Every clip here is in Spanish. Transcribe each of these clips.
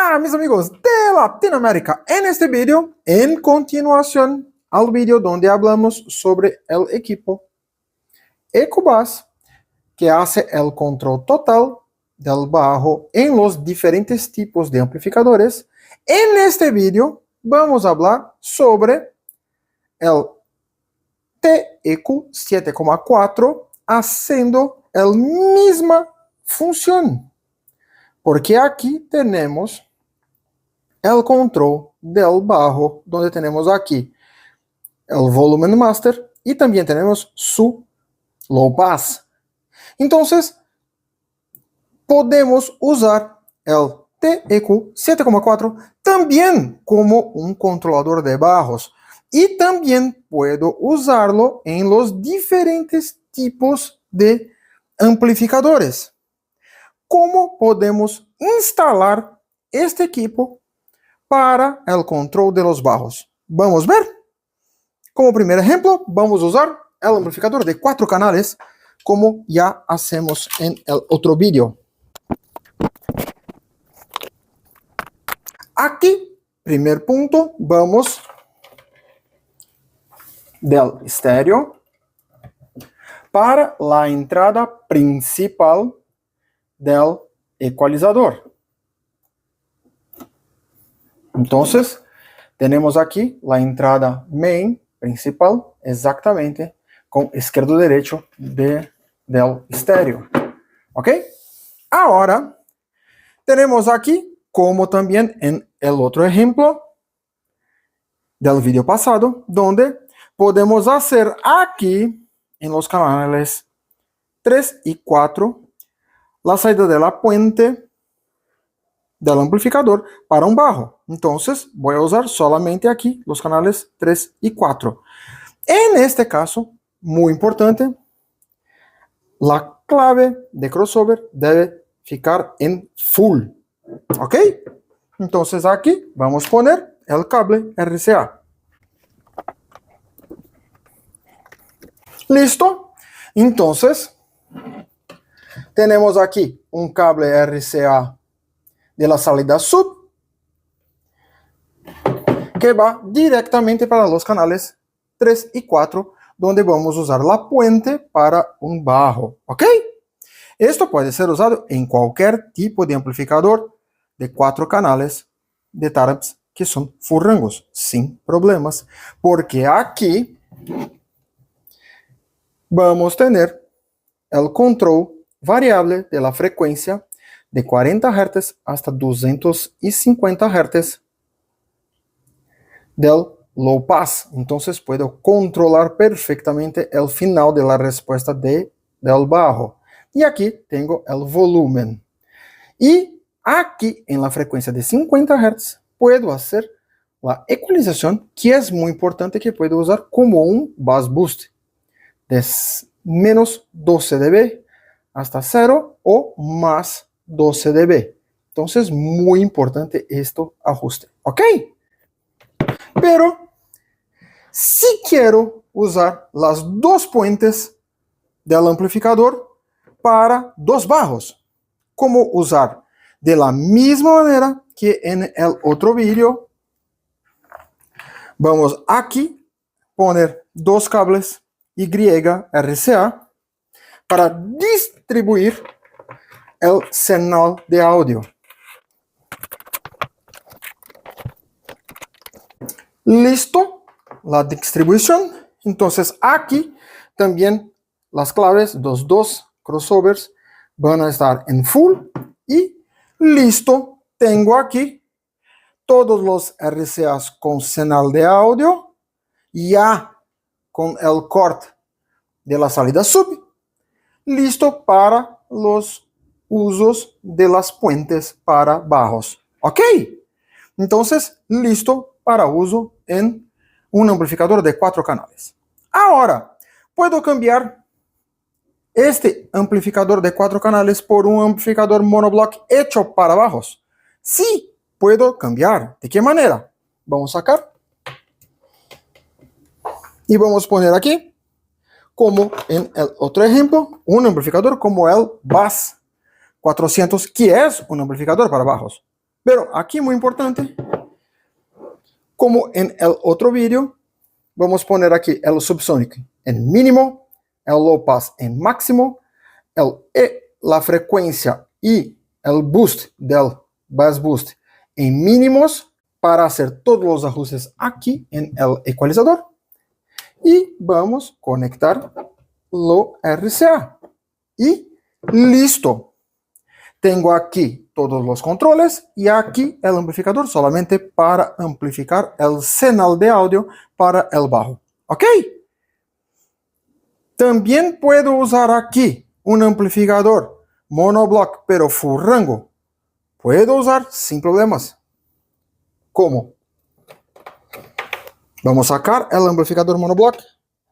Hola mis amigos de Latinoamérica, en este video, en continuación al video donde hablamos sobre el equipo EcoBus que hace el control total del bajo en los diferentes tipos de amplificadores. En este video vamos a hablar sobre el TEQ 7,4 haciendo la misma función. Porque aquí tenemos el control del bajo, donde tenemos aquí el volumen master y también tenemos su low pass. Entonces, podemos usar el TEQ 7,4 también como un controlador de bajos. Y también puedo usarlo en los diferentes tipos de amplificadores. ¿Cómo podemos instalar este equipo para el control de los bajos? Vamos a ver. Como primer ejemplo, vamos a usar el amplificador de 4 canales, como ya hacemos en el otro video. Aquí, primer punto, vamos del estéreo para la entrada principal del ecualizador. Entonces, tenemos aquí la entrada main principal, exactamente con izquierdo derecho del estéreo. ¿Ok? Ahora, tenemos aquí, como también en el otro ejemplo del video pasado, donde podemos hacer aquí, en los canales 3 y 4, la salida de la puente del amplificador para un bajo. Entonces, voy a usar solamente aquí los canales 3 y 4. En este caso, muy importante, la clave de crossover debe ficar en full. ¿Ok? Entonces aquí vamos a poner el cable RCA. ¿Listo? Entonces, tenemos aquí un cable RCA de la salida sub que va directamente para los canales 3 y 4, donde vamos a usar la puente para un bajo. ¿Ok? Esto puede ser usado en cualquier tipo de amplificador de 4 canales de Taraps que son full rangos, sin problemas, porque aquí vamos a tener el control variable de la frecuencia de 40 Hz hasta 250 Hz del low pass. Entonces puedo controlar perfectamente el final de la respuesta del bajo. Y aquí tengo el volumen. Y aquí en la frecuencia de 50 Hz puedo hacer la ecualización, que es muy importante, que puedo usar como un bus boost de menos 12 dB hasta 0 o más 12 dB. Entonces, muy importante este ajuste. ¿Ok? Pero, si quiero usar las dos puentes del amplificador para dos bajos, ¿cómo usar? De la misma manera que en el otro video, vamos aquí poner dos cables YRCA para distribuir el señal de audio. Listo, la distribución. Entonces aquí también las claves, los dos crossovers van a estar en full y listo. Tengo aquí todos los RCAs con señal de audio, ya con el corte de la salida sub, listo para los usos de las puentes para bajos. ¿Ok? Entonces, listo para uso en un amplificador de 4 canales. Ahora, puedo cambiar este amplificador de 4 canales por un amplificador monoblock hecho para bajos. Sí, puedo cambiar. ¿De qué manera? Vamos a sacar y vamos a poner aquí, como en el otro ejemplo, un amplificador como el BAS 400, que es un amplificador para bajos. Pero aquí muy importante, como en el otro vídeo, vamos a poner aquí el subsonic en mínimo, el low pass en máximo, la frecuencia y el boost del bass boost en mínimos para hacer todos los ajustes aquí en el ecualizador. Y vamos a conectar lo RCA. Y listo. Tengo aquí todos los controles y aquí el amplificador solamente para amplificar el señal de audio para el bajo. ¿Ok? También puedo usar aquí un amplificador monoblock pero full rango. Puedo usar sin problemas. ¿Cómo? Vamos a sacar el amplificador monoblock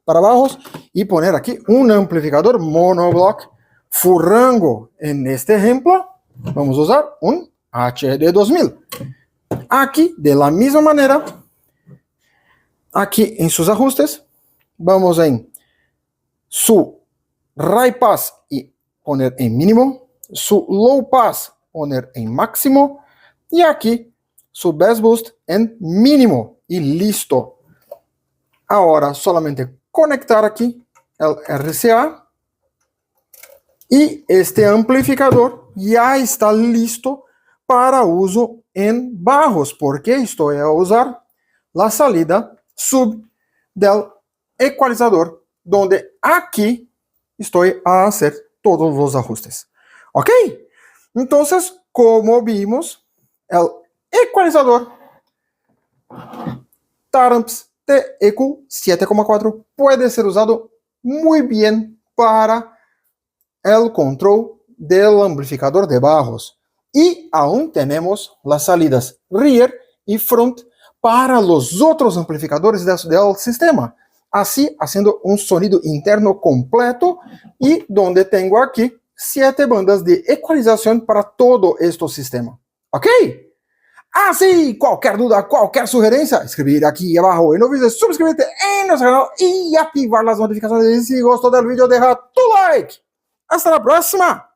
para bajos y poner aquí un amplificador monoblock full rango. En este ejemplo, vamos a usar un HD 2000. Aquí, de la misma manera, aquí en sus ajustes, vamos en su high pass y poner en mínimo, su low pass poner en máximo y aquí su bass boost en mínimo y listo. Ahora solamente conectar aquí el RCA y este amplificador ya está listo para uso en bajos, porque estoy a usar la salida sub del ecualizador, donde aquí estoy a hacer todos los ajustes. ¿Ok? Entonces, como vimos, el ecualizador Taramps TEQ 7,4 puede ser usado muy bien para el control del amplificador de bajos. Y aún tenemos las salidas rear y front para los otros amplificadores del sistema. Así, haciendo un sonido interno completo y donde tengo aquí 7 bandas de ecualización para todo este sistema. ¿Ok? Así, cualquier duda, cualquier sugerencia, escribir aquí abajo. Y no olvides suscribirte en nuestro canal y activar las notificaciones. Y si gustó del video, deja tu like. Hasta la próxima.